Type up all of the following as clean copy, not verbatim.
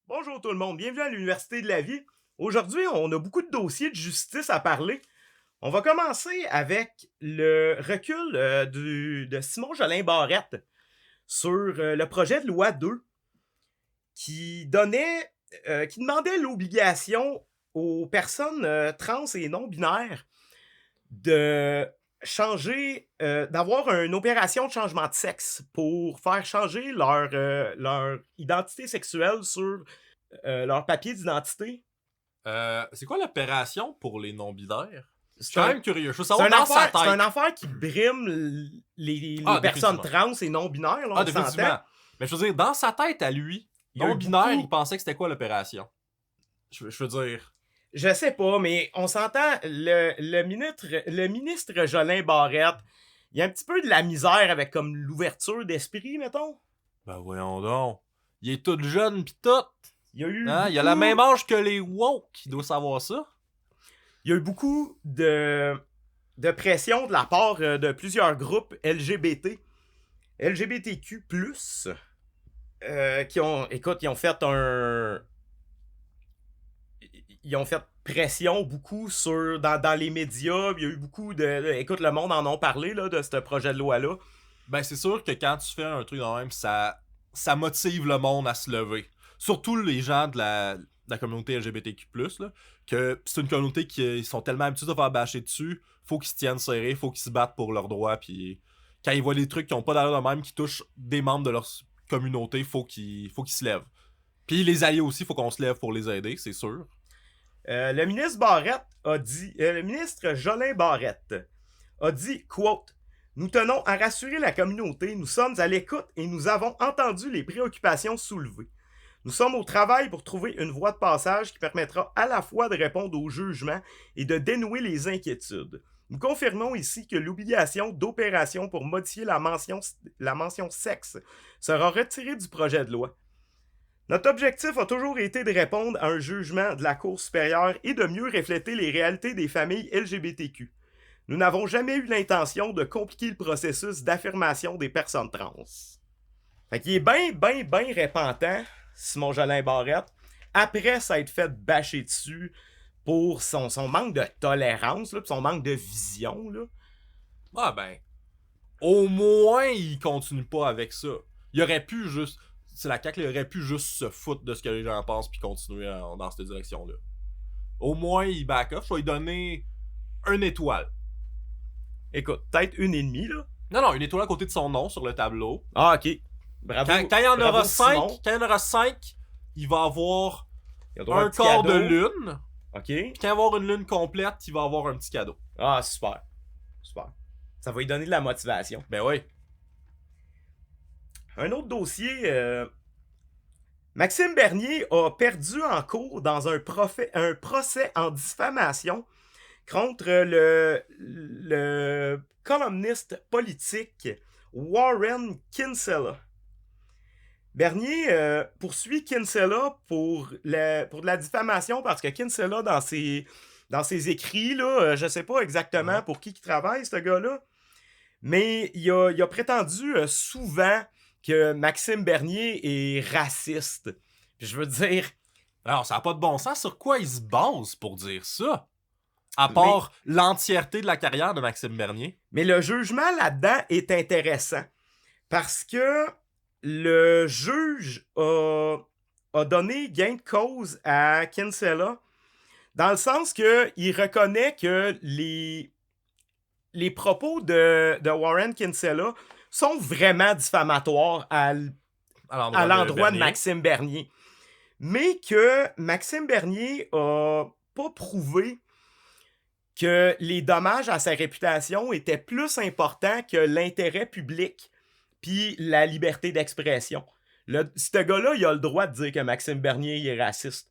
Bonjour tout le monde, bienvenue à l'Université de la vie. Aujourd'hui, on a beaucoup de dossiers de justice à parler. On va commencer avec le recul de Simon Jolin Barrette sur le projet de loi 2 qui qui demandait l'obligation aux personnes trans et non binaires de d'avoir une opération de changement de sexe pour faire changer leur identité sexuelle sur leur papier d'identité. C'est quoi l'opération pour les non-binaires? Je suis C'est quand un, même curieux. Je veux c'est savoir un dans sa affaire, c'est un tête. affaire qui brime les personnes Définitivement. trans et non-binaires, là, on s'entend. Définitivement. Mais je veux dire, dans sa tête à lui, Il y a eu non-binaire, beaucoup- il pensait que c'était quoi l'opération? Je veux dire... Je sais pas, mais on s'entend, le ministre Jolin Barrette, il y a un petit peu de la misère avec comme l'ouverture d'esprit, mettons. Ben voyons donc. Il est tout jeune pis tout. Il y a eu Hein? Il a la même âge que les woke. Il doit savoir ça. il y a eu beaucoup de pression de la part de plusieurs groupes LGBTQ+, ils ont fait ils ont fait pression beaucoup dans les médias. Il y a eu beaucoup écoute, le monde en a parlé là, de ce projet de loi-là. Ben c'est sûr que quand tu fais un truc de même, ça motive le monde à se lever. Surtout les gens de la communauté LGBTQ+, là, que c'est une communauté qui ils sont tellement habitués de faire bâcher dessus, faut qu'ils se tiennent serrés, faut qu'ils se battent pour leurs droits, puis quand ils voient des trucs qui ont pas d'allure de même, qui touchent des membres de leur communauté, faut qu'ils se lèvent. Puis les alliés aussi, faut qu'on se lève pour les aider, c'est sûr. Le ministre Barrette a dit, le ministre Jolin Barrette a dit, quote, nous tenons à rassurer la communauté, nous sommes à l'écoute et nous avons entendu les préoccupations soulevées. Nous sommes au travail pour trouver une voie de passage qui permettra à la fois de répondre aux jugements et de dénouer les inquiétudes. Nous confirmons ici que l'obligation d'opération pour modifier la mention sexe sera retirée du projet de loi. Notre objectif a toujours été de répondre à un jugement de la Cour supérieure et de mieux refléter les réalités des familles LGBTQ. Nous n'avons jamais eu l'intention de compliquer le processus d'affirmation des personnes trans. Fait qu'il est bien repentant, Simon Jolin Barrette, après s'être fait bâcher dessus pour son manque de tolérance, là, son manque de vision. Là. Ah ben, au moins, il continue pas avec ça. Il aurait pu juste... C'est la CAQ, il aurait pu juste se foutre de ce que les gens pensent puis continuer dans cette direction-là. Au moins, il back off. Je vais lui donner une étoile. Écoute, peut-être une et demie, là. Non, une étoile à côté de son nom sur le tableau. Ah, ok. Bravo. Quand il y en bravo, aura 5, Simon. quand il y en aura 5, il va avoir Il a droit à un petit quart de cadeau. lune. Ok. Puis quand il va avoir une lune complète, il va avoir un petit cadeau. Ah, super. Super. Ça va lui donner de la motivation. Ben oui. Un autre dossier. Maxime Bernier a perdu en cours dans un procès en diffamation contre le columniste politique Warren Kinsella. Bernier poursuit Kinsella pour de la diffamation parce que Kinsella, dans ses écrits, là, je sais pas exactement pour qui travaille, ce gars-là, mais il a prétendu souvent que Maxime Bernier est raciste. Puis je veux dire... Alors, ça n'a pas de bon sens. Sur quoi il se base pour dire ça? À part l'entièreté de la carrière de Maxime Bernier. Mais le jugement là-dedans est intéressant. Parce que le juge a donné gain de cause à Kinsella. Dans le sens qu'il reconnaît que les propos de Warren Kinsella sont vraiment diffamatoires à l'endroit de Maxime Bernier. Mais que Maxime Bernier a pas prouvé que les dommages à sa réputation étaient plus importants que l'intérêt public puis la liberté d'expression. Ce gars-là, il a le droit de dire que Maxime Bernier est raciste.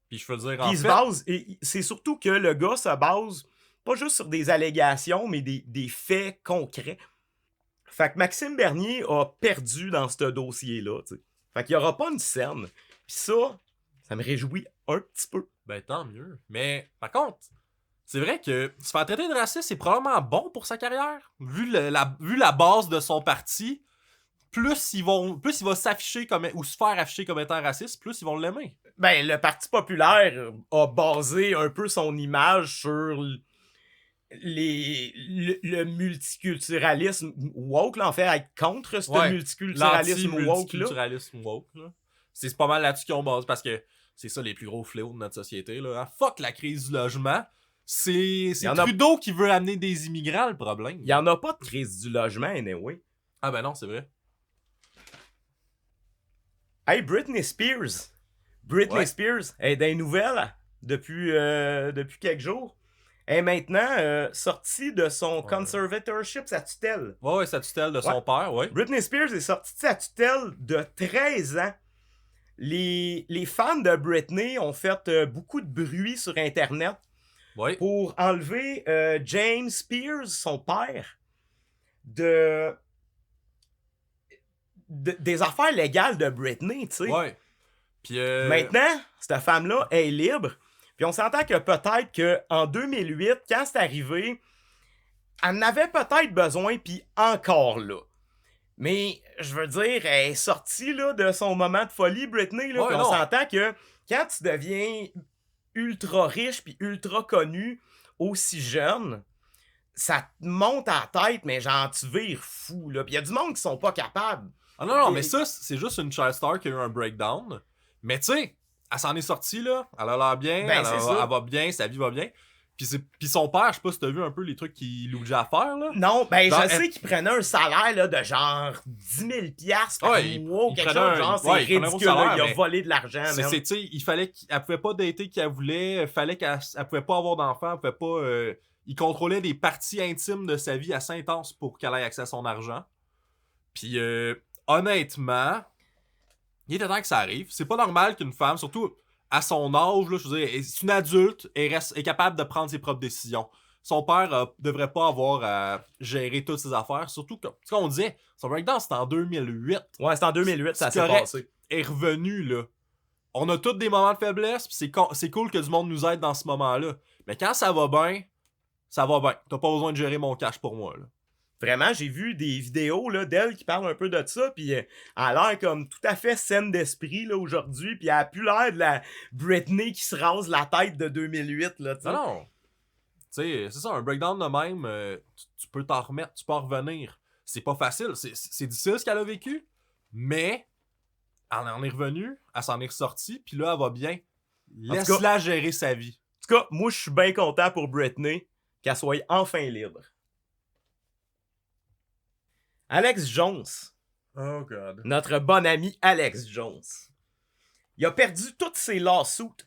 Puis je veux dire, puis il se base, c'est surtout que le gars se base pas juste sur des allégations, mais des faits concrets. Fait que Maxime Bernier a perdu dans ce dossier-là, t'sais. Fait qu'il y aura pas une scène. Pis ça me réjouit un petit peu. Ben tant mieux. Mais par contre, c'est vrai que se faire traiter de raciste, c'est probablement bon pour sa carrière. Vu la base de son parti, plus il va s'afficher comme ou se faire afficher comme étant raciste, plus ils vont l'aimer. Ben, le Parti populaire a basé un peu son image sur le multiculturalisme woke, là, en fait, être contre ce multiculturalisme woke, là. L'anti-multiculturalisme woke, là. C'est pas mal là-dessus qu'ils ont basé, parce que c'est ça les plus gros fléaux de notre société, là. Hein? Fuck la crise du logement. C'est Trudeau qui veut amener des immigrants, le problème. Il y en a pas de crise du logement, anyway. Ah ben non, c'est vrai. Hey, Britney Spears. Britney Spears est dans les nouvelles depuis quelques jours. Elle est maintenant sortie de son conservatorship, sa tutelle. Ouais, sa tutelle de son père, ouais. Britney Spears est sortie de sa tutelle de 13 ans. Les fans de Britney ont fait beaucoup de bruit sur Internet pour enlever James Spears, son père, des affaires légales de Britney, tu sais. Ouais. Puis maintenant, cette femme-là est libre. Puis on s'entend que peut-être qu'en 2008, quand c'est arrivé, elle en avait peut-être besoin, puis encore là. Mais, je veux dire, elle est sortie là, de son moment de folie, Britney. Là, puis on s'entend que quand tu deviens ultra riche puis ultra connu aussi jeune, ça te monte à la tête, mais genre, tu vires fou. Puis il y a du monde qui sont pas capables. Ah non, mais ça, c'est juste une child star qui a eu un breakdown. Mais tu sais, elle s'en est sortie, là. Elle a l'air bien, elle va bien, sa vie va bien. Puis son père, je sais pas si t'as vu un peu les trucs qu'il lougeait à faire, là. Non, ben je sais qu'il prenait un salaire là, de genre 10 000 $, par mois ou quelque chose, genre c'est ridicule, salaire, il a volé de l'argent. Tu sais, il fallait qu'elle pouvait pas dater qu'elle voulait, fallait qu'elle pouvait pas avoir d'enfants, elle pouvait pas... il contrôlait des parties intimes de sa vie assez intenses pour qu'elle ait accès à son argent. Puis honnêtement, il était temps que ça arrive. C'est pas normal qu'une femme, surtout à son âge, là, je veux dire, c'est une adulte et est capable de prendre ses propres décisions. Son père devrait pas avoir à gérer toutes ses affaires, surtout que, ce qu'on disait, son breakdown c'était en 2008. Ouais, c'est en 2008, ça s'est passé. Est revenu, là. On a tous des moments de faiblesse, pis c'est cool que du monde nous aide dans ce moment-là. Mais quand ça va bien, ça va bien. T'as pas besoin de gérer mon cash pour moi, là. Vraiment, j'ai vu des vidéos là, d'elle qui parlent un peu de ça, puis elle a l'air comme tout à fait saine d'esprit là, aujourd'hui, puis elle a plus l'air de la Britney qui se rase la tête de 2008. Là, t'sais. Non. Tu sais, c'est ça, un breakdown de même, tu peux t'en remettre, tu peux en revenir. C'est pas facile, c'est difficile ce qu'elle a vécu, mais elle en est revenue, elle s'en est ressortie, puis là, elle va bien. Laisse-la gérer sa vie. En tout cas, moi, je suis bien content pour Britney qu'elle soit enfin libre. Alex Jones. Oh God. Notre bon ami Alex Jones. Il a perdu toutes ses lawsuits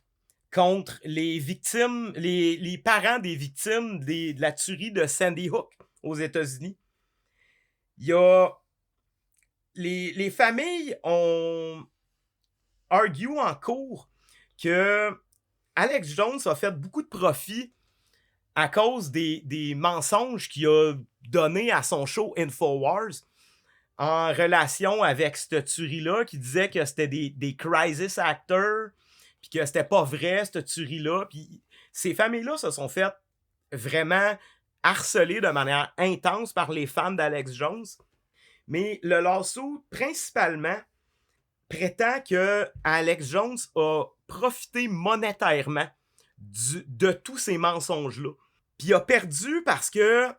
contre les victimes, les parents des victimes de la tuerie de Sandy Hook aux États-Unis. Il y a... Les familles ont argue en cours que Alex Jones a fait beaucoup de profit à cause des mensonges qu'il a donné à son show Infowars en relation avec cette tuerie-là, qui disait que c'était des crisis actors, puis que c'était pas vrai, cette tuerie-là. Puis ces familles-là se sont fait vraiment harceler de manière intense par les fans d'Alex Jones. Mais le lawsuit, principalement, prétend que Alex Jones a profité monétairement de tous ces mensonges-là. Puis il a perdu parce que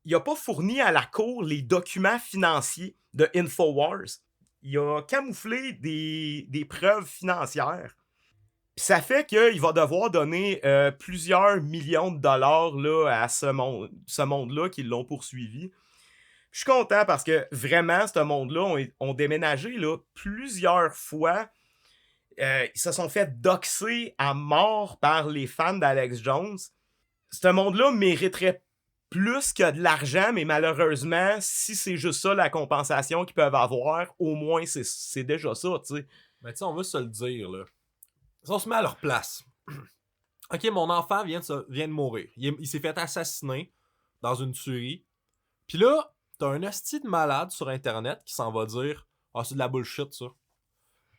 il a pas fourni à la cour les documents financiers de Infowars. Il a camouflé des preuves financières. Puis ça fait qu'il va devoir donner plusieurs millions de dollars là, à ce monde-là qui l'ont poursuivi. Je suis content parce que vraiment, ce monde-là ont déménagé là, plusieurs fois. Ils se sont fait doxer à mort par les fans d'Alex Jones. Ce monde-là mériterait plus que de l'argent, mais malheureusement, si c'est juste ça la compensation qu'ils peuvent avoir, au moins c'est déjà ça, tu sais. Mais tu sais, on va se le dire, là. Si on se met à leur place. Ok, mon enfant vient de mourir. Il s'est fait assassiner dans une tuerie. Puis là, t'as un hostie de malade sur Internet qui s'en va dire « Ah, c'est de la bullshit, ça. »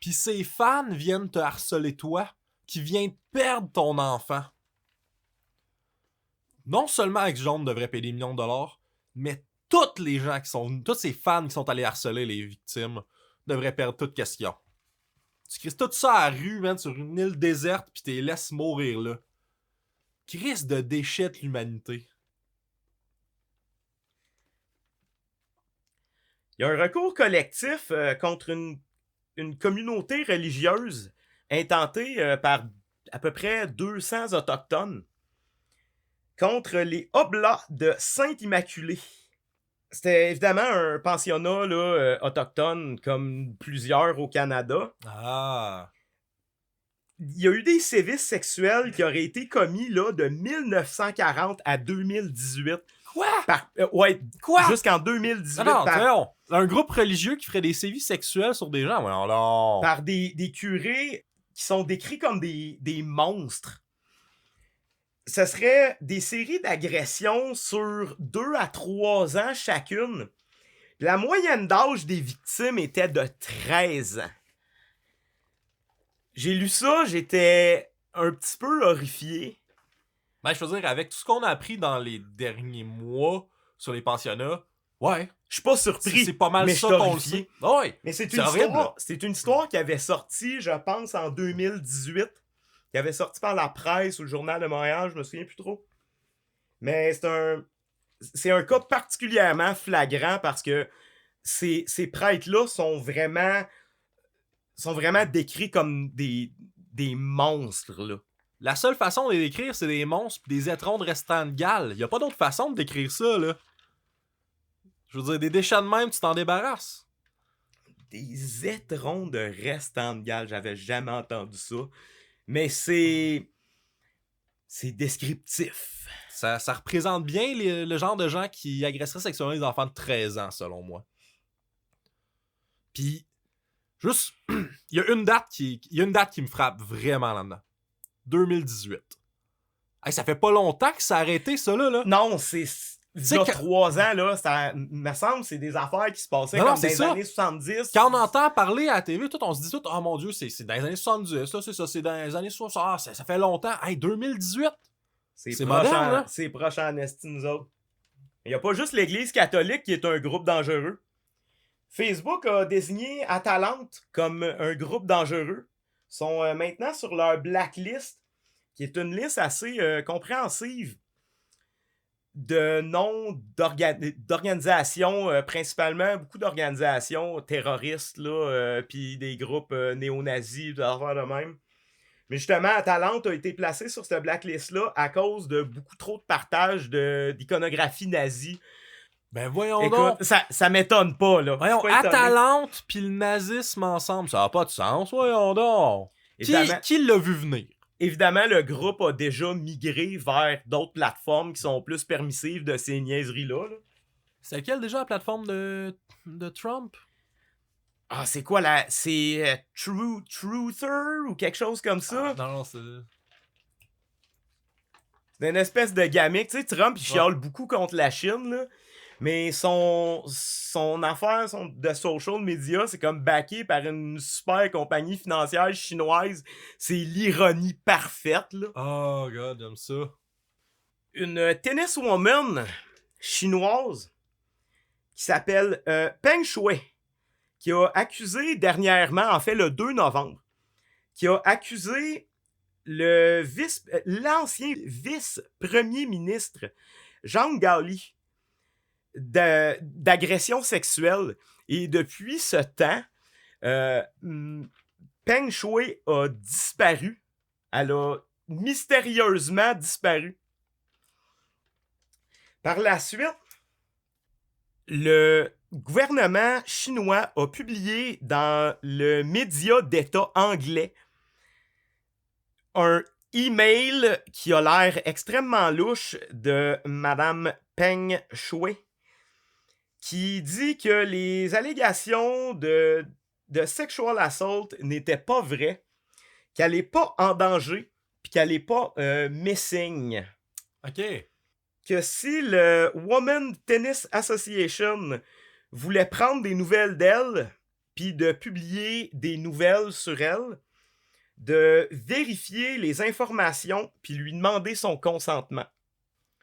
Puis ses fans viennent te harceler toi, qui vient de perdre ton enfant. Non seulement Alex Jones devrait payer des millions de dollars, mais tous ces fans qui sont allés harceler les victimes devraient perdre toute question. Tu crises tout ça à la rue, man, sur une île déserte, pis t'es laisses mourir là. Crise de déchet de l'humanité. Il y a un recours collectif contre une communauté religieuse intentée par à peu près 200 autochtones contre les Oblats de Sainte-Immaculée. C'était évidemment un pensionnat là, autochtone comme plusieurs au Canada. Ah. Il y a eu des sévices sexuels qui auraient été commis là, de 1940 à 2018. Quoi? Ouais, Quoi? jusqu'en 2018. Non, non, un groupe religieux qui ferait des sévices sexuels sur des gens, non. Par des curés qui sont décrits comme des monstres. Ce serait des séries d'agressions sur 2 à 3 ans chacune. La moyenne d'âge des victimes était de 13 ans. J'ai lu ça, j'étais un petit peu horrifié. Ben, je veux dire, avec tout ce qu'on a appris dans les derniers mois sur les pensionnats, ouais. Je suis pas surpris. C'est pas mal mais ça je suis qu'on le horrifié. sait. Ouais. Mais c'est horrible. une histoire qui avait sorti, je pense, en 2018. Qui avait sorti par la presse ou le Journal de Montréal, je me souviens plus trop. Mais c'est un cas particulièrement flagrant parce que ces prêtres-là sont vraiment décrits comme des monstres, là. La seule façon de les décrire, c'est des monstres pis des étrons de restants de Galles. Y a pas d'autre façon de décrire ça, là. Je veux dire, des déchets de même, tu t'en débarrasses. Des étrons de restants de Galles, j'avais jamais entendu ça. Mais c'est descriptif. Ça représente bien le genre de gens qui agresseraient sexuellement les enfants de 13 ans, selon moi. Puis, juste, il y a une date qui me frappe vraiment là-dedans. 2018. Hey, ça fait pas longtemps que ça a arrêté, ça, là. Non, c'est il y a que... 3 ans, là, ça me semble c'est des affaires qui se passaient comme dans les années 70. Quand on entend parler à la TV, tout, on se dit tout, oh mon Dieu, c'est dans les années 70, là, c'est ça, c'est dans les années 60, ah, ça fait longtemps. Hey, 2018! C'est moderne, là. C'est proche en esti, nous autres. Il n'y a pas juste l'Église catholique qui est un groupe dangereux. Facebook a désigné Atalante comme un groupe dangereux. Ils sont maintenant sur leur blacklist, qui est une liste assez compréhensive de noms d'organisations, principalement beaucoup d'organisations terroristes, puis des groupes néo-nazis, des affaires de même. Mais justement, Atalante a été placé sur cette blacklist-là à cause de beaucoup trop de partage d'iconographie nazie. Ben voyons Écoute, donc. ça m'étonne pas, là. Voyons, Atalante pis le nazisme ensemble, ça a pas de sens, voyons donc. Qui l'a vu venir? Évidemment, le groupe a déjà migré vers d'autres plateformes qui sont plus permissives de ces niaiseries-là. Là. C'est laquelle déjà la plateforme de Trump? Ah, c'est quoi là? C'est Truther ou quelque chose comme ça? Ah, non, c'est... C'est une espèce de gamique. Tu sais, Trump, il chiale beaucoup contre la Chine, là. Mais son affaire de social media, c'est comme backé par une super compagnie financière chinoise. C'est l'ironie parfaite, là. Oh, God, j'aime ça. Une tenniswoman chinoise qui s'appelle Peng Shuai, qui a accusé dernièrement, en fait le 2 novembre, qui a accusé l'ancien vice-premier ministre Zhang Gaoli d'agression sexuelle. Et depuis ce temps, Peng Shuai a disparu. Elle a mystérieusement disparu. Par la suite, le gouvernement chinois a publié dans le média d'État anglais un email qui a l'air extrêmement louche de Madame Peng Shuai, qui dit que les allégations de sexual assault n'étaient pas vraies, qu'elle n'est pas en danger, puis qu'elle n'est pas missing. OK. Que si le Women's Tennis Association voulait prendre des nouvelles d'elle, puis de publier des nouvelles sur elle, de vérifier les informations, puis lui demander son consentement.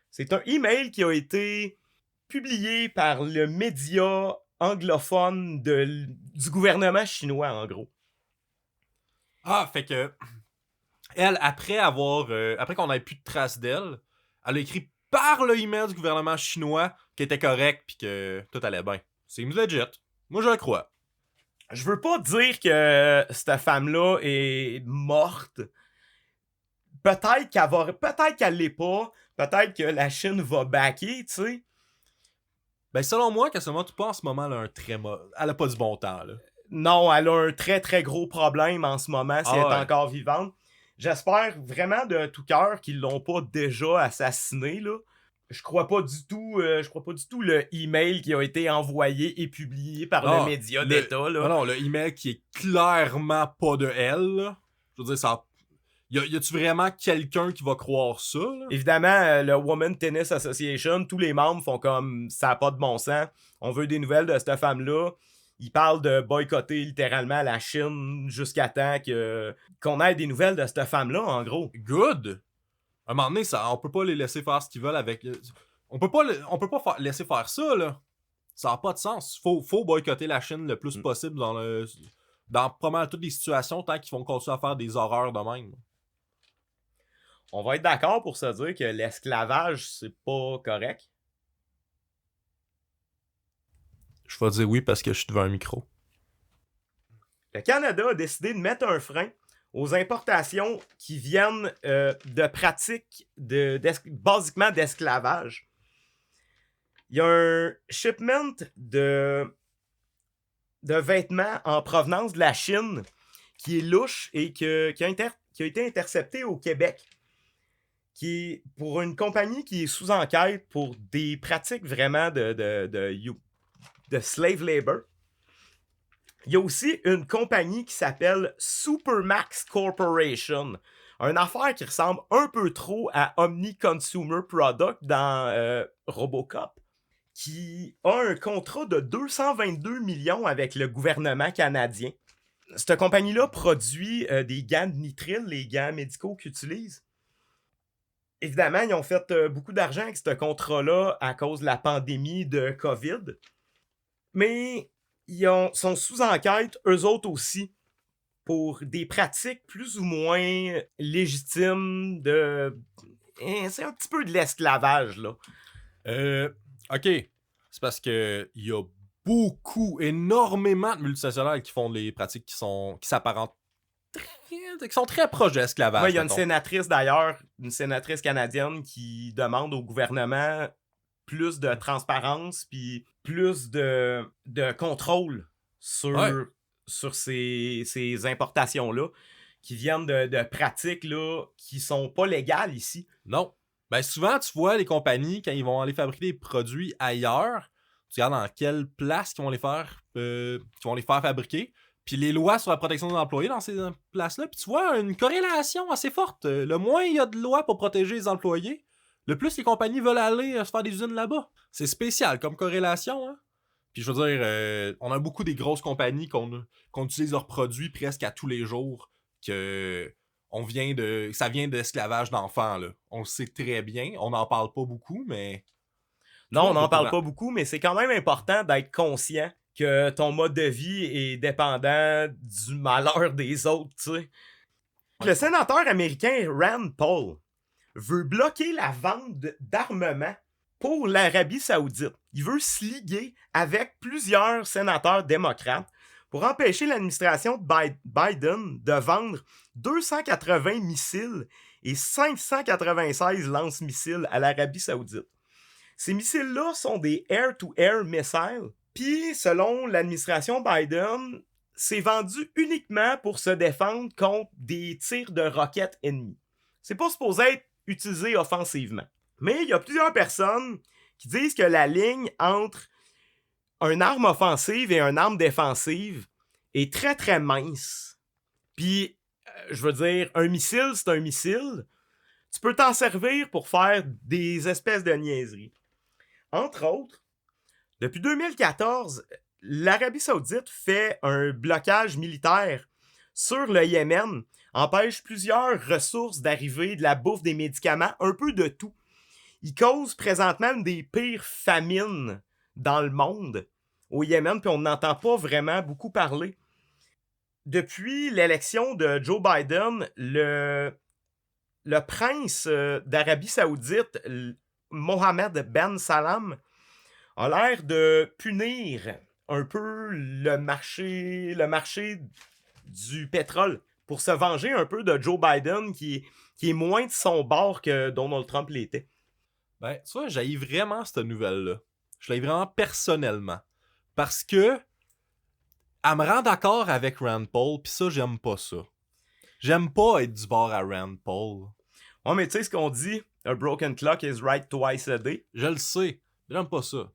C'est un email qui a été publié par le média anglophone du gouvernement chinois, en gros. Ah, fait que elle, après qu'on ait plus de traces d'elle, elle a écrit par le email du gouvernement chinois qu'elle était correcte pis que tout allait bien. C'est legit. Moi, je le crois. Je veux pas dire que cette femme-là est morte. Peut-être qu'elle l'est pas. Peut-être que la Chine va backer, tu sais. Ben, selon moi, qu'elle se montre pas en ce moment, elle a pas du bon temps, là. Non, elle a un très très gros problème en ce moment si elle est ouais. encore vivante. J'espère vraiment de tout cœur qu'ils l'ont pas déjà assassinée, là. Je crois pas du tout le email qui a été envoyé et publié par le média d'État, là. Non, le email qui est clairement pas de elle, là. Je veux dire, ça. Y a-tu vraiment quelqu'un qui va croire ça, là? Évidemment, le Women Tennis Association, tous les membres font comme ça n'a pas de bon sens. On veut des nouvelles de cette femme-là. Ils parlent de boycotter littéralement la Chine jusqu'à temps qu'on ait des nouvelles de cette femme-là, en gros. Good! À un moment donné, on peut pas les laisser faire ce qu'ils veulent avec. On peut pas laisser faire ça, là. Ça n'a pas de sens. Faut boycotter la Chine le plus possible dans pas mal toutes les situations tant qu'ils vont continuer à faire des horreurs de même. On va être d'accord pour se dire que l'esclavage, c'est pas correct. Je vais dire oui parce que je suis devant un micro. Le Canada a décidé de mettre un frein aux importations qui viennent de pratiques basiquement d'esclavage. Il y a un shipment de vêtements en provenance de la Chine qui est louche et qui a été intercepté au Québec. Qui est pour une compagnie qui est sous enquête pour des pratiques vraiment de slave labor. Il y a aussi une compagnie qui s'appelle Supermax Corporation. Une affaire qui ressemble un peu trop à Omni Consumer Product dans Robocop, qui a un contrat de 222 millions avec le gouvernement canadien. Cette compagnie-là produit des gants de nitrile, les gants médicaux qu'ils utilisent. Évidemment, ils ont fait beaucoup d'argent avec ce contrat-là à cause de la pandémie de COVID. Mais ils sont sous enquête, eux autres aussi, pour des pratiques plus ou moins légitimes de... C'est un petit peu de l'esclavage, là. OK. C'est parce que il y a énormément de multinationales qui font des pratiques qui s'apparentent qui sont très proches de l'esclavage. Ouais, il y a une sénatrice d'ailleurs, une sénatrice canadienne qui demande au gouvernement plus de transparence puis plus de contrôle sur ces importations-là qui viennent de pratiques là, qui sont pas légales ici. Non. Ben souvent, tu vois les compagnies, quand ils vont aller fabriquer des produits ailleurs, tu regardes dans quelle place qu'ils vont les faire fabriquer. Puis les lois sur la protection des employés dans ces places-là, puis tu vois une corrélation assez forte. Le moins il y a de lois pour protéger les employés, le plus les compagnies veulent aller se faire des usines là-bas. C'est spécial comme corrélation, hein? Puis je veux dire, on a beaucoup des grosses compagnies qu'on utilise leurs produits presque à tous les jours, que ça vient d'esclavage d'enfants, là. On le sait très bien, on n'en parle pas beaucoup, mais... Non, on n'en parle pas beaucoup, mais c'est quand même important d'être conscient que ton mode de vie est dépendant du malheur des autres, tu sais. Le sénateur américain Rand Paul veut bloquer la vente d'armement pour l'Arabie Saoudite. Il veut se liguer avec plusieurs sénateurs démocrates pour empêcher l'administration de Biden de vendre 280 missiles et 596 lance-missiles à l'Arabie Saoudite. Ces missiles-là sont des air-to-air missiles. Puis, selon l'administration Biden, c'est vendu uniquement pour se défendre contre des tirs de roquettes ennemies. C'est pas supposé être utilisé offensivement. Mais il y a plusieurs personnes qui disent que la ligne entre une arme offensive et une arme défensive est très très mince. Puis, je veux dire, un missile, c'est un missile. Tu peux t'en servir pour faire des espèces de niaiseries. Entre autres, depuis 2014, l'Arabie Saoudite fait un blocage militaire sur le Yémen, empêche plusieurs ressources d'arriver, de la bouffe, des médicaments, un peu de tout. il cause présentement une des pires famines dans le monde, au Yémen, puis on n'entend pas vraiment beaucoup parler. Depuis l'élection de Joe Biden, le prince d'Arabie Saoudite, Mohammed Ben Salam, a l'air de punir un peu le marché du pétrole pour se venger un peu de Joe Biden qui est moins de son bord que Donald Trump l'était. Ben, tu vois, j'haïs vraiment cette nouvelle-là. Je l'haïs vraiment personnellement. Parce que elle me rend d'accord avec Rand Paul, pis ça, j'aime pas ça. J'aime pas être du bord à Rand Paul. Ouais, mais tu sais ce qu'on dit, a broken clock is right twice a day. Je le sais, j'aime pas ça.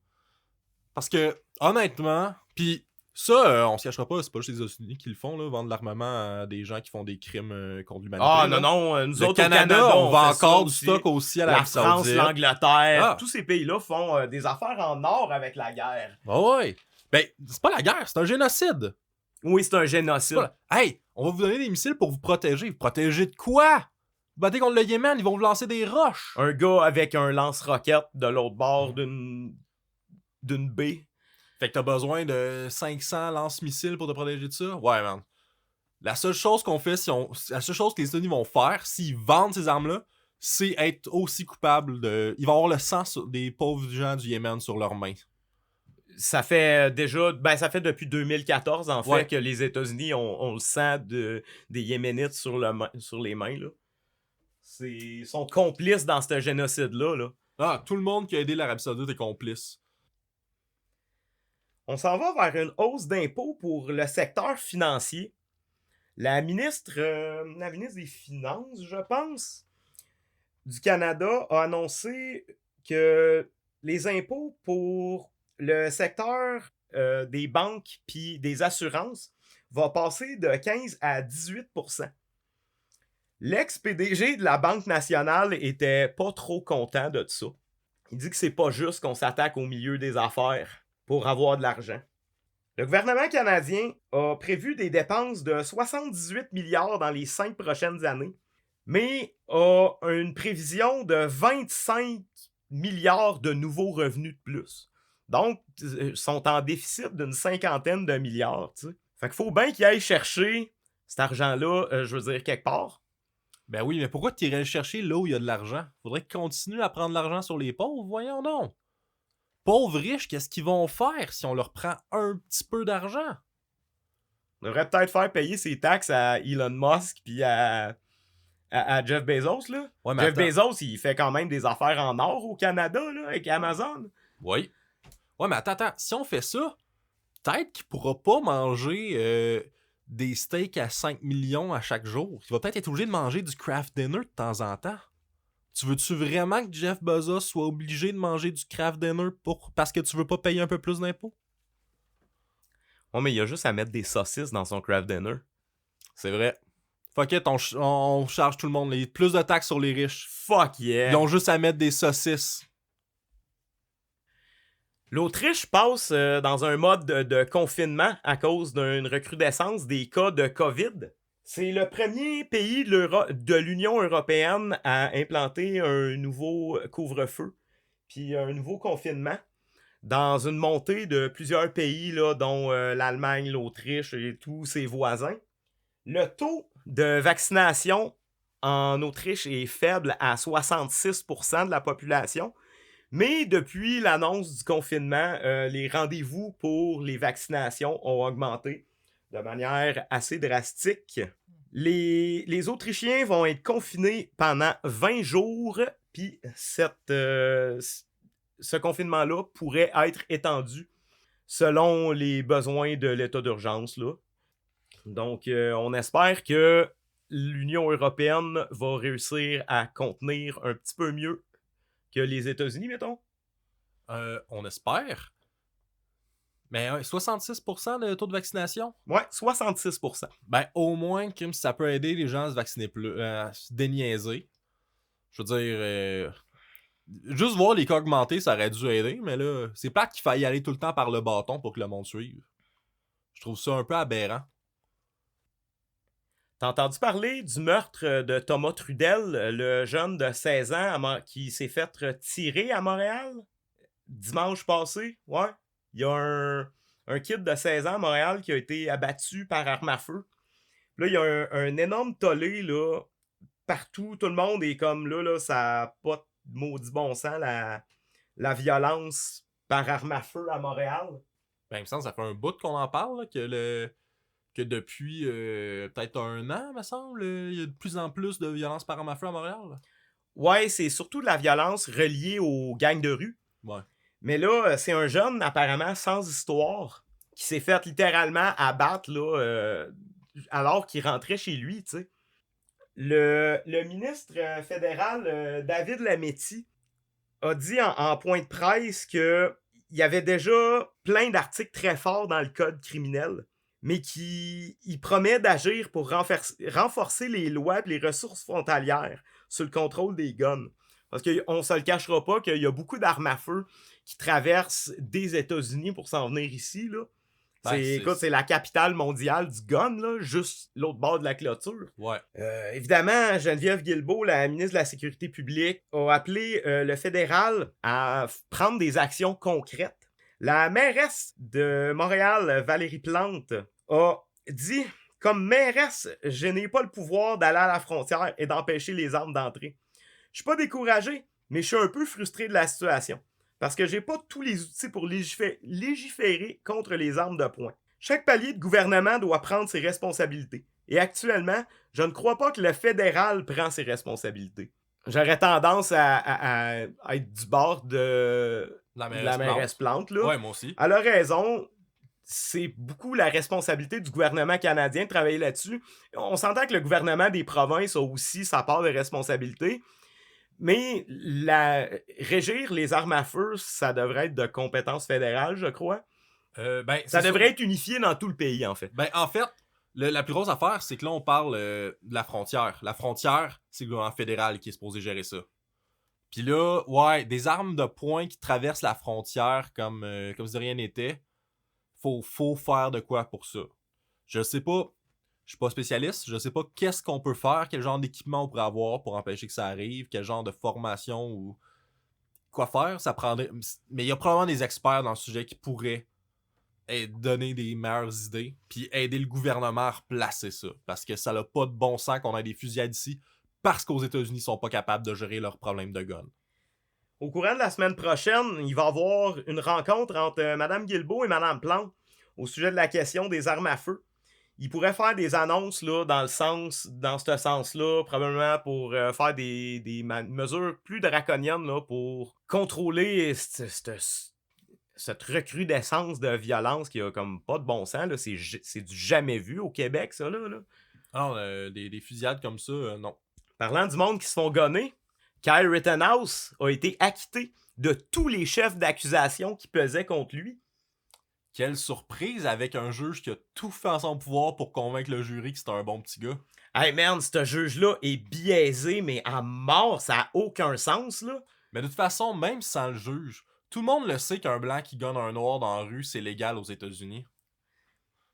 Parce que, honnêtement, pis ça, on se cachera pas, c'est pas juste les États-Unis qui le font, là, vendre de l'armement à des gens qui font des crimes contre l'humanité. Ah là. non, nous Le autres Canada, au Canada, on vend fait encore ça du aussi. stock aussi à La l'Arabie France, Saoudite. l'Angleterre, Ah. tous ces pays-là font des affaires en or avec la guerre. Ah ouais. Ben, c'est pas la guerre, c'est un génocide. Oui, c'est un génocide. Hey, on va vous donner des missiles pour vous protéger. Vous protéger de quoi? Vous battez contre le Yémen, ils vont vous lancer des roches. Un gars avec un lance-roquette de l'autre bord d'une baie. Fait que t'as besoin de 500 lance-missiles pour te protéger de ça? Ouais, man. La seule chose qu'on fait, la seule chose que les États-Unis vont faire, s'ils vendent ces armes-là, c'est être aussi coupable de... Ils vont avoir le sang des pauvres gens du Yémen sur leurs mains. Ça fait déjà... Ben, ça fait depuis 2014, en fait, Ouais. que les États-Unis ont le sang des Yéménites sur les mains, là. Ils sont complices dans ce génocide-là, là. Ah, tout le monde qui a aidé l'Arabie Saoudite est complice. On s'en va vers une hausse d'impôts pour le secteur financier. La ministre des Finances, je pense, du Canada a annoncé que les impôts pour le secteur des banques puis des assurances va passer de 15 à 18%. L'ex-PDG de la Banque nationale était pas trop content de ça. Il dit que c'est pas juste qu'on s'attaque au milieu des affaires pour avoir de l'argent. Le gouvernement canadien a prévu des dépenses de 78 milliards dans les 5 prochaines années, mais a une prévision de 25 milliards de nouveaux revenus de plus. Donc, ils sont en déficit d'une 50aine de milliards. T'sais. Fait qu'il faut bien qu'ils aillent chercher cet argent-là, je veux dire, quelque part. Ben oui, mais pourquoi tu irais le chercher là où il y a de l'argent? Faudrait qu'ils continuent à prendre l'argent sur les pauvres, voyons donc. Pauvres riches, qu'est-ce qu'ils vont faire si on leur prend un petit peu d'argent? On devrait peut-être faire payer ses taxes à Elon Musk puis à Jeff Bezos, là. Ouais, mais Jeff attends. Bezos, il fait quand même des affaires en or au Canada, là, avec Amazon. Oui. Ouais, mais attends. Si on fait ça, peut-être qu'il pourra pas manger des steaks à 5 millions à chaque jour. Il va peut-être être obligé de manger du craft dinner de temps en temps. Tu veux-tu vraiment que Jeff Bezos soit obligé de manger du craft dinner parce que tu veux pas payer un peu plus d'impôts? Ouais, mais il y a juste à mettre des saucisses dans son craft dinner. C'est vrai. Fuck it, on charge tout le monde. Plus de taxes sur les riches. Fuck yeah! Ils ont juste à mettre des saucisses. L'Autriche passe dans un mode de confinement à cause d'une recrudescence des cas de COVID. C'est le premier pays de l'Union européenne à implanter un nouveau couvre-feu puis un nouveau confinement dans une montée de plusieurs pays, là, dont l'Allemagne, l'Autriche et tous ses voisins. Le taux de vaccination en Autriche est faible à 66% de la population. Mais depuis l'annonce du confinement, les rendez-vous pour les vaccinations ont augmenté de manière assez drastique. Les Autrichiens vont être confinés pendant 20 jours, puis ce confinement-là pourrait être étendu selon les besoins de l'état d'urgence, là. Donc, on espère que l'Union européenne va réussir à contenir un petit peu mieux que les États-Unis, mettons. On espère. Mais 66% de taux de vaccination? Ouais, 66%. Ben, au moins, Kim, ça peut aider les gens à se vacciner plus, à se déniaiser. Je veux dire, juste voir les cas augmenter, ça aurait dû aider, mais là, c'est plate qu'il faille y aller tout le temps par le bâton pour que le monde suive. Je trouve ça un peu aberrant. T'as entendu parler du meurtre de Thomas Trudel, le jeune de 16 ans qui s'est fait tirer à Montréal? Dimanche passé, ouais. Il y a un kid de 16 ans à Montréal qui a été abattu par arme à feu. Là, il y a un énorme tollé, là, partout. Tout le monde est comme là ça n'a pas de maudit bon sens, la violence par arme à feu à Montréal. Ben, il me semble que ça fait un bout qu'on en parle, là, que depuis peut-être un an, me semble, il y a de plus en plus de violence par arme à feu à Montréal. Là. Ouais, c'est surtout de la violence reliée aux gangs de rue. Ouais. Mais là, c'est un jeune apparemment sans histoire qui s'est fait littéralement abattre là, alors qu'il rentrait chez lui, tu sais. Le ministre fédéral David Lametti a dit en point de presse qu'il y avait déjà plein d'articles très forts dans le code criminel, mais qu'il promet d'agir pour renforcer les lois et les ressources frontalières sur le contrôle des guns. Parce qu'on ne se le cachera pas qu'il y a beaucoup d'armes à feu qui traversent des États-Unis pour s'en venir ici, là. Écoute, c'est la capitale mondiale du gun, là, juste l'autre bord de la clôture. Ouais. Évidemment, Geneviève Guilbeault, la ministre de la Sécurité publique, a appelé le fédéral à prendre des actions concrètes. La mairesse de Montréal, Valérie Plante, a dit « Comme mairesse, je n'ai pas le pouvoir d'aller à la frontière et d'empêcher les armes d'entrer. Je suis pas découragé, mais je suis un peu frustré de la situation. » Parce que j'ai pas tous les outils pour légiférer contre les armes de poing. Chaque palier de gouvernement doit prendre ses responsabilités. Et actuellement, je ne crois pas que le fédéral prend ses responsabilités. J'aurais tendance à être du bord de la mairesse Plante. Là. Ouais, moi aussi. Elle a raison. C'est beaucoup la responsabilité du gouvernement canadien de travailler là-dessus. On s'entend que le gouvernement des provinces a aussi sa part de responsabilité. Mais régir les armes à feu, ça devrait être de compétence fédérale, je crois. Ça devrait être unifié dans tout le pays, en fait. Ben, en fait, la plus grosse affaire, c'est que là, on parle de la frontière. La frontière, c'est le gouvernement fédéral qui est supposé gérer ça. Puis là, ouais, des armes de poing qui traversent la frontière comme si de rien n'était, faut faire de quoi pour ça. Je sais pas, je suis pas spécialiste, je sais pas qu'est-ce qu'on peut faire, quel genre d'équipement on pourrait avoir pour empêcher que ça arrive, quel genre de formation ou quoi faire, ça prendrait... Mais il y a probablement des experts dans le sujet qui pourraient donner des meilleures idées, puis aider le gouvernement à replacer ça, parce que ça n'a pas de bon sens qu'on ait des fusillades ici, parce qu'aux États-Unis, ils sont pas capables de gérer leurs problèmes de gun. Au courant de la semaine prochaine, il va y avoir une rencontre entre Mme Guilbeault et Mme Plante au sujet de la question des armes à feu. Ils pourraient faire des annonces là, dans ce sens-là, probablement pour faire des mesures plus draconiennes là, pour contrôler cette recrudescence de violence qui a comme pas de bon sens. Là. C'est du jamais vu au Québec, ça. Là. Alors, des fusillades comme ça, non. Parlant du monde qui se font gonner, Kyle Rittenhouse a été acquitté de tous les chefs d'accusation qui pesaient contre lui. Quelle surprise avec un juge qui a tout fait en son pouvoir pour convaincre le jury que c'était un bon petit gars. Hey man, ce juge-là est biaisé, mais à mort, ça n'a aucun sens, là. Mais de toute façon, même sans le juge, tout le monde le sait qu'un blanc qui gonne un noir dans la rue, c'est légal aux États-Unis.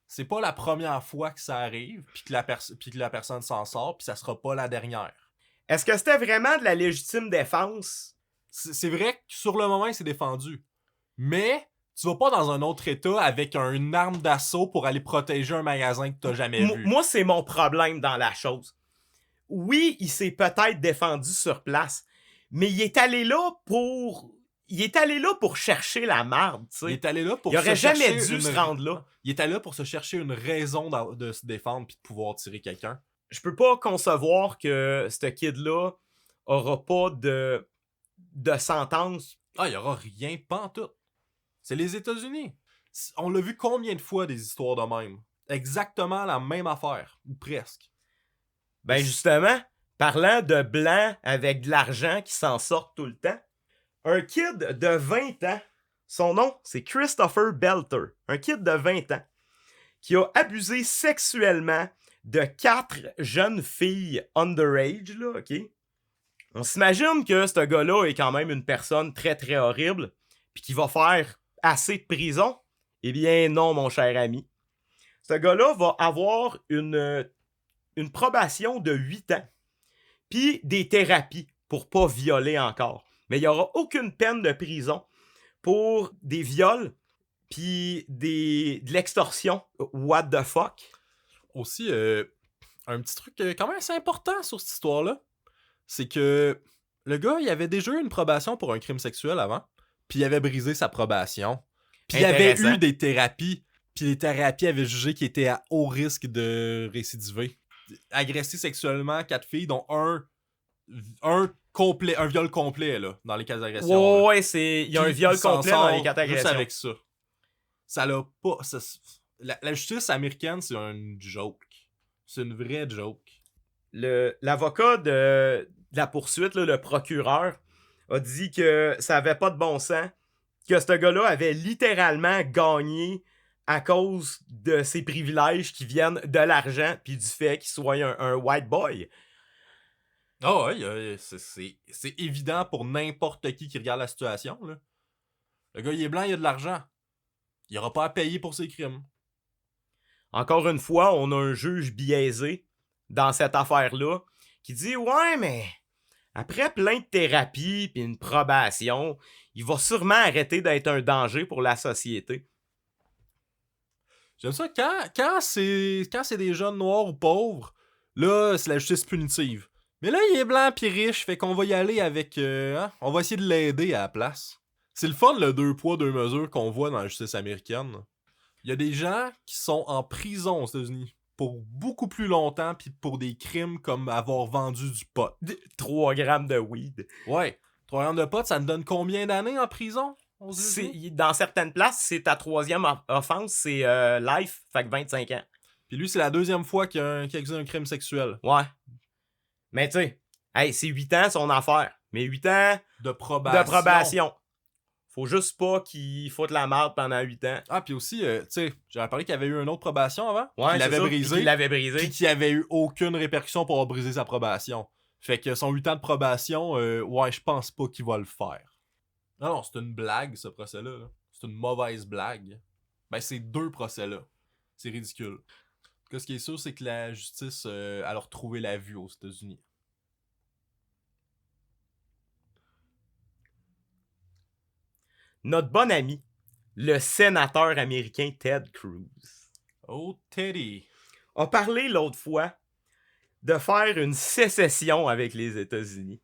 C'est pas la première fois que ça arrive, puis que la personne s'en sort, puis ça sera pas la dernière. Est-ce que c'était vraiment de la légitime défense? C'est vrai que sur le moment, il s'est défendu. Mais tu vas pas dans un autre état avec une arme d'assaut pour aller protéger un magasin que t'as jamais vu. Moi, c'est mon problème dans la chose. Oui, il s'est peut-être défendu sur place, mais il est allé là pour chercher la marde, tu sais. Il est allé là pour il aurait jamais dû se rendre là. Il est allé là pour se chercher une raison de se défendre puis de pouvoir tirer quelqu'un. Je peux pas concevoir que ce kid-là aura pas de sentence. Ah, il y aura rien pantoute. C'est les États-Unis. On l'a vu combien de fois des histoires de même? Exactement la même affaire, ou presque. Ben justement, parlant de blancs avec de l'argent qui s'en sortent tout le temps, un kid de 20 ans, son nom c'est Christopher Belter, un kid de 20 ans, qui a abusé sexuellement de 4 jeunes filles underage, là, ok? On s'imagine que ce gars-là est quand même une personne très très horrible, puis qu'il va faire assez de prison. Eh bien non, mon cher ami. Ce gars-là va avoir une une probation de 8 ans, puis des thérapies pour pas violer encore. Mais il n'y aura aucune peine de prison pour des viols, puis de l'extorsion. What the fuck? Aussi, un petit truc quand même assez important sur cette histoire-là, c'est que le gars, il avait déjà eu une probation pour un crime sexuel avant, puis il avait brisé sa probation. Puis il avait eu des thérapies, puis les thérapies avaient jugé qu'il était à haut risque de récidiver. Agressé sexuellement 4 filles, dont un viol complet là, dans les cas d'agression. Ouais, il y a un viol complet dans les cas d'agression. Juste avec ça. Ça l'a pas... La justice américaine, c'est une joke. C'est une vraie joke. L'avocat de la poursuite, là, le procureur, a dit que ça avait pas de bon sens, que ce gars-là avait littéralement gagné à cause de ses privilèges qui viennent de l'argent puis du fait qu'il soit un white boy. Ah ouais, c'est évident pour n'importe qui regarde la situation, là. Le gars, il est blanc, il a de l'argent. Il aura pas à payer pour ses crimes. Encore une fois, on a un juge biaisé dans cette affaire-là qui dit « Ouais, mais après plein de thérapies puis une probation, il va sûrement arrêter d'être un danger pour la société. » J'aime ça. Quand c'est des jeunes noirs ou pauvres, là, c'est la justice punitive. Mais là, il est blanc pis riche, fait qu'on va y aller avec... on va essayer de l'aider à la place. C'est le fun, le 2 poids, 2 mesures qu'on voit dans la justice américaine. Il y a des gens qui sont en prison aux États-Unis pour beaucoup plus longtemps pis pour des crimes comme avoir vendu du pot. 3 grammes de weed. Ouais. 3 grammes de pot, ça te donne combien d'années en prison? Dans certaines places, c'est ta 3e offense, c'est life, fait que 25 ans. Puis lui, c'est la 2e fois qu'il a accusé un crime sexuel. Ouais. Mais tu sais, hey, c'est 8 ans son affaire. Mais 8 ans de probation. Faut juste pas qu'il foute la merde pendant 8 ans. Ah, puis aussi, tu sais, j'avais parlé qu'il avait eu une autre probation avant. Ouais, qu'il avait brisé. Qu'il l'avait brisé. Puis qu'il avait eu aucune répercussion pour avoir brisé sa probation. Fait que son 8 ans de probation, ouais, je pense pas qu'il va le faire. Non, c'est une blague, ce procès-là. Là. C'est une mauvaise blague. Ben, c'est 2 procès-là. C'est ridicule. En tout cas, ce qui est sûr, c'est que la justice a retrouvé la vue aux États-Unis. Notre bon ami, le sénateur américain Ted Cruz. Oh, Teddy. A parlé l'autre fois de faire une sécession avec les États-Unis.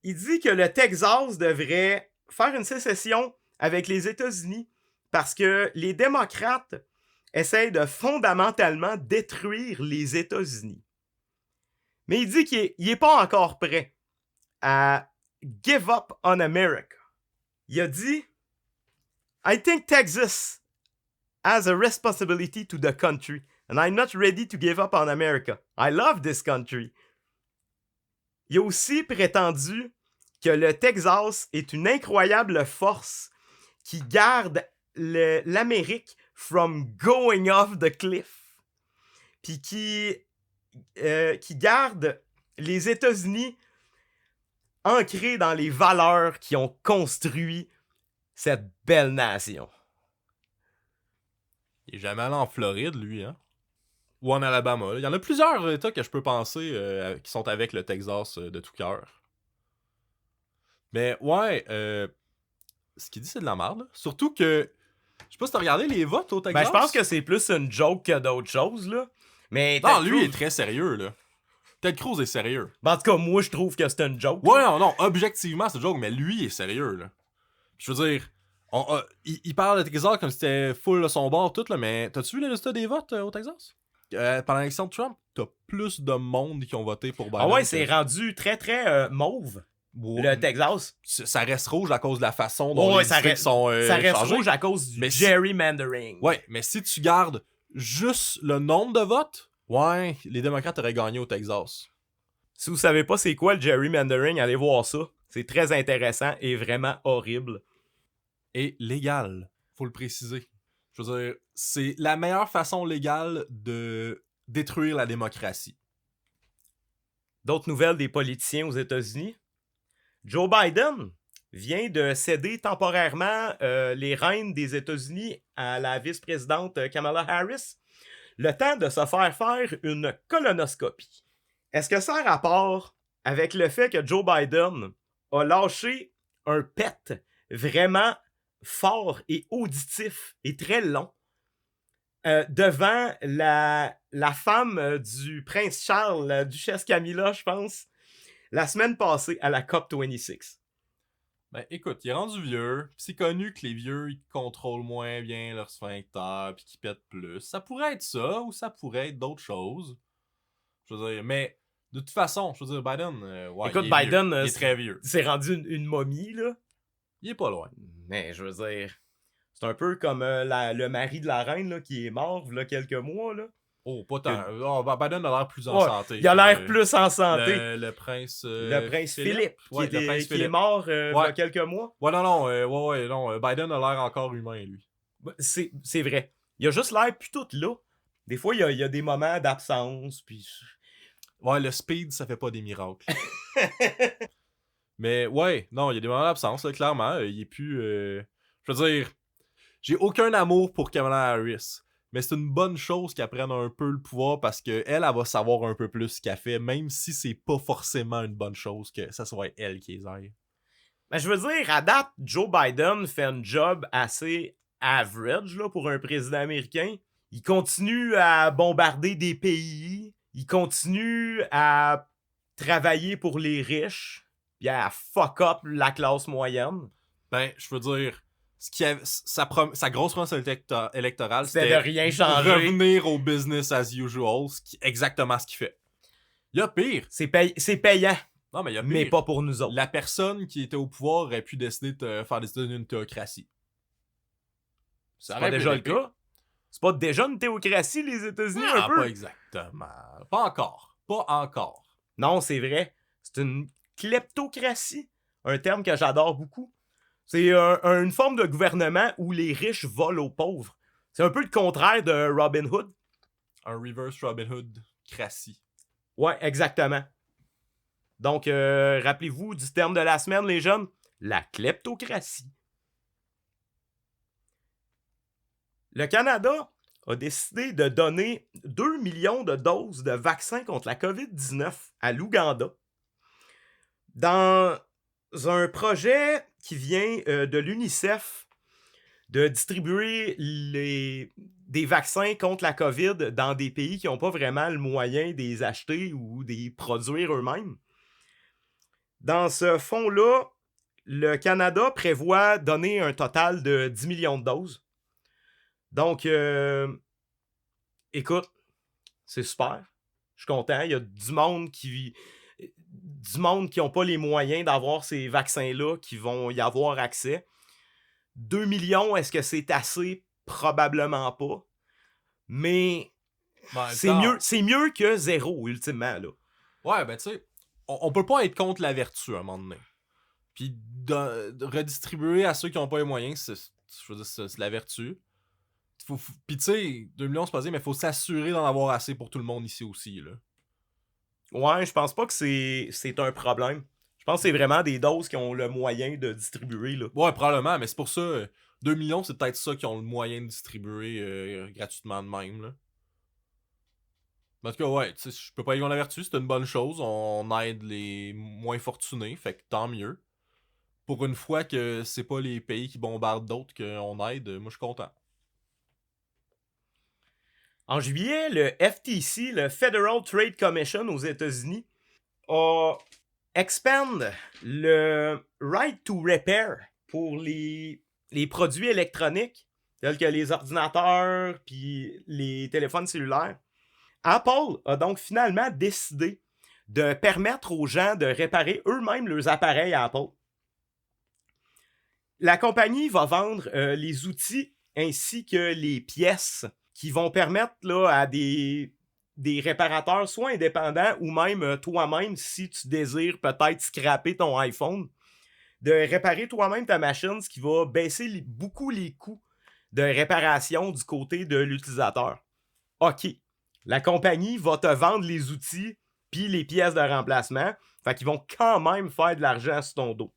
Il dit que le Texas devrait faire une sécession avec les États-Unis parce que les démocrates essayent de fondamentalement détruire les États-Unis. Mais il dit qu'il n'est pas encore prêt à give up on America. Il a dit « I think Texas has a responsibility to the country and I'm not ready to give up on America. I love this country. » Il a aussi prétendu que le Texas est une incroyable force qui garde l'Amérique from going off the cliff. Puis qui garde les États-Unis ancrés dans les valeurs qui ont construit cette belle nation. Il est jamais allé en Floride, lui, hein? Ou en Alabama. Il y en a plusieurs États que je peux penser qui sont avec le Texas de tout cœur. Mais ouais, ce qu'il dit, c'est de la merde. Là. Surtout que, je sais pas si t'as regardé les votes au Texas. Ben, je pense que c'est plus une joke que d'autres choses, là. Mais non, lui, il est très sérieux, là. Ted Cruz est sérieux. Ben, en tout cas, moi, je trouve que c'est une joke. Ouais, non, objectivement, c'est une joke, mais lui, il est sérieux, là. Je veux dire, il parle de Texas comme si c'était full de son bord, tout, là, mais t'as-tu vu les résultats des votes au Texas? Pendant l'élection de Trump, t'as plus de monde qui ont voté pour Biden. Ah ouais, c'est rendu très, très mauve. Ouais. Le Texas. Ça reste rouge à cause de la façon dont les districts sont ça reste changés. Rouge à cause du gerrymandering. Ouais, mais si tu gardes juste le nombre de votes, ouais, les démocrates auraient gagné au Texas. Si vous savez pas c'est quoi le gerrymandering, allez voir ça. C'est très intéressant et vraiment horrible. Et légal, faut le préciser. Je veux dire, c'est la meilleure façon légale de détruire la démocratie. D'autres nouvelles des politiciens aux États-Unis? Joe Biden vient de céder temporairement les rênes des États-Unis à la vice-présidente Kamala Harris. le temps de se faire une colonoscopie. Est-ce que ça a rapport avec le fait que Joe Biden a lâché un pet vraiment fort et auditif et très long devant la femme du prince Charles, la duchesse Camilla, je pense, la semaine passée à la COP26? Ben écoute, il est rendu vieux, pis c'est connu que les vieux ils contrôlent moins bien leur sphincter pis qu'ils pètent plus. Ça pourrait être ça ou ça pourrait être d'autres choses. Je veux dire, mais de toute façon, je veux dire, Biden, ouais, Écoute, il est Biden, vieux. Il est très vieux. c'est rendu une momie, là. Il est pas loin. Mais je veux dire, c'est un peu comme le mari de la reine là, qui est mort il y a quelques mois. Là. Oh, pas tant. Oh, Biden a l'air plus en Ouais, santé. il a l'air que plus en santé. Le prince. Le prince Philippe, Ouais, qui, le prince qui est Philippe. mort il y a Ouais. quelques mois. Ouais, non. Biden a l'air encore humain, lui. C'est vrai. Il a juste l'air plus tout là. Des fois, il y a des moments d'absence. Puis... Ouais, le speed, ça fait pas des miracles. Mais ouais, non, il y a des moments d'absence, là, clairement. Il est plus. Je veux dire, j'ai aucun amour pour Kamala Harris. Mais c'est une bonne chose qu'elle prenne un peu le pouvoir parce qu'elle, elle va savoir un peu plus ce qu'elle fait, même si c'est pas forcément une bonne chose que ça soit elle qui les aille. Ben, je veux dire, à date, Joe Biden fait un job assez average là, pour un président américain. Il continue à bombarder des pays. Il continue à travailler pour les riches. Puis à fuck up la classe moyenne. Ben, je veux dire, sa grosse promesse électorale, C'était de rien changer. Revenir au business as usual, exactement ce qu'il fait. Il y a pire. C'est payant. Non, mais il y a pire. Mais pas pour nous autres. La personne qui était au pouvoir aurait pu décider de faire des États-Unis une théocratie. C'est pas déjà le cas. C'est pas déjà une théocratie, les États-Unis, un peu? Pas exactement. Pas encore. Pas encore. Non, c'est vrai. C'est une kleptocratie. Un terme que j'adore beaucoup. C'est une forme de gouvernement où les riches volent aux pauvres. C'est un peu le contraire de Robin Hood. Un reverse Robin Hood-cratie. Ouais, exactement. Donc, rappelez-vous du terme de la semaine, les jeunes. La kleptocratie. Le Canada a décidé de donner 2 millions de doses de vaccins contre la COVID-19 à l'Ouganda dans un projet qui vient de l'UNICEF de distribuer des vaccins contre la COVID dans des pays qui n'ont pas vraiment le moyen de les acheter ou de les produire eux-mêmes. Dans ce fonds-là, le Canada prévoit donner un total de 10 millions de doses. Donc, écoute, c'est super. Je suis content. Il y a du monde qui n'ont pas les moyens d'avoir ces vaccins-là qui vont y avoir accès. 2 millions, est-ce que c'est assez? Probablement pas. Mais c'est mieux que zéro, ultimement. Là. Ouais, ben tu sais, on peut pas être contre la vertu à un moment donné. Puis de redistribuer à ceux qui n'ont pas les moyens, c'est la vertu. Puis tu sais, 2 millions c'est pas dire, mais il faut s'assurer d'en avoir assez pour tout le monde ici aussi. Là. Ouais, je pense pas que c'est un problème. Je pense que c'est vraiment des doses qui ont le moyen de distribuer. Là. Ouais, probablement, mais c'est pour ça, 2 millions, c'est peut-être ça qui ont le moyen de distribuer gratuitement de même. Là. En tout cas, ouais, tu sais, je peux pas y voir la vertu, c'est une bonne chose. On aide les moins fortunés, fait que tant mieux. Pour une fois que c'est pas les pays qui bombardent d'autres qu'on aide, moi je suis content. En juillet, le FTC, le Federal Trade Commission aux États-Unis, a expand le right to repair pour les produits électroniques, tels que les ordinateurs puis les téléphones cellulaires. Apple a donc finalement décidé de permettre aux gens de réparer eux-mêmes leurs appareils à Apple. La compagnie va vendre les outils ainsi que les pièces qui vont permettre là, à des réparateurs, soit indépendants ou même toi-même, si tu désires peut-être scraper ton iPhone, de réparer toi-même ta machine, ce qui va baisser beaucoup les coûts de réparation du côté de l'utilisateur. OK, la compagnie va te vendre les outils puis les pièces de remplacement, fait qu'ils vont quand même faire de l'argent sur ton dos.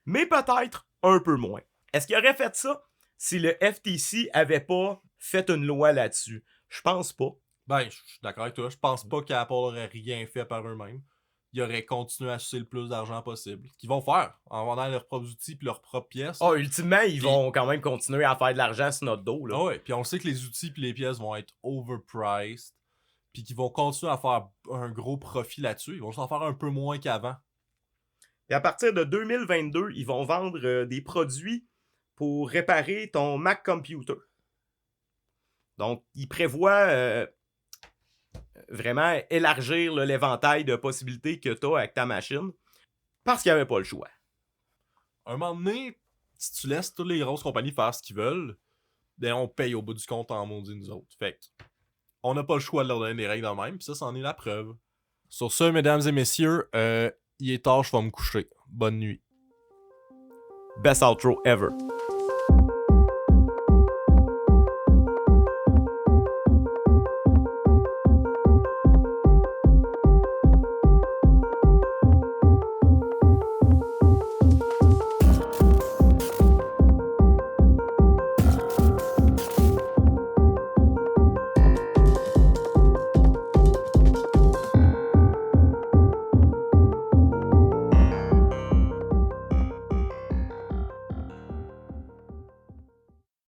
Mais peut-être un peu moins. Est-ce qu'il aurait fait ça si le FTC avait pas fait une loi là-dessus? Je pense pas. Ben, je suis d'accord avec toi. Je pense pas qu'Apple aurait rien fait par eux-mêmes. Ils auraient continué à sucer le plus d'argent possible. Qu'ils vont faire en vendant leurs propres outils puis leurs propres pièces. Ah, ultimement, ils vont quand même continuer à faire de l'argent sur notre dos, là. Ah ouais, puis on sait que les outils puis les pièces vont être overpriced. Puis qu'ils vont continuer à faire un gros profit là-dessus. Ils vont s'en faire un peu moins qu'avant. Et à partir de 2022, ils vont vendre des produits pour réparer ton Mac Computer. Donc, ils prévoient vraiment élargir là, l'éventail de possibilités que tu as avec ta machine parce qu'il n'y avait pas le choix. Un moment donné, si tu laisses toutes les grosses compagnies faire ce qu'ils veulent, ben on paye au bout du compte en maudit nous autres. Fait que, on n'a pas le choix de leur donner des règles de même, puis ça, c'en est la preuve. Sur ce, mesdames et messieurs, il est tard, je vais me coucher. Bonne nuit. Best outro ever.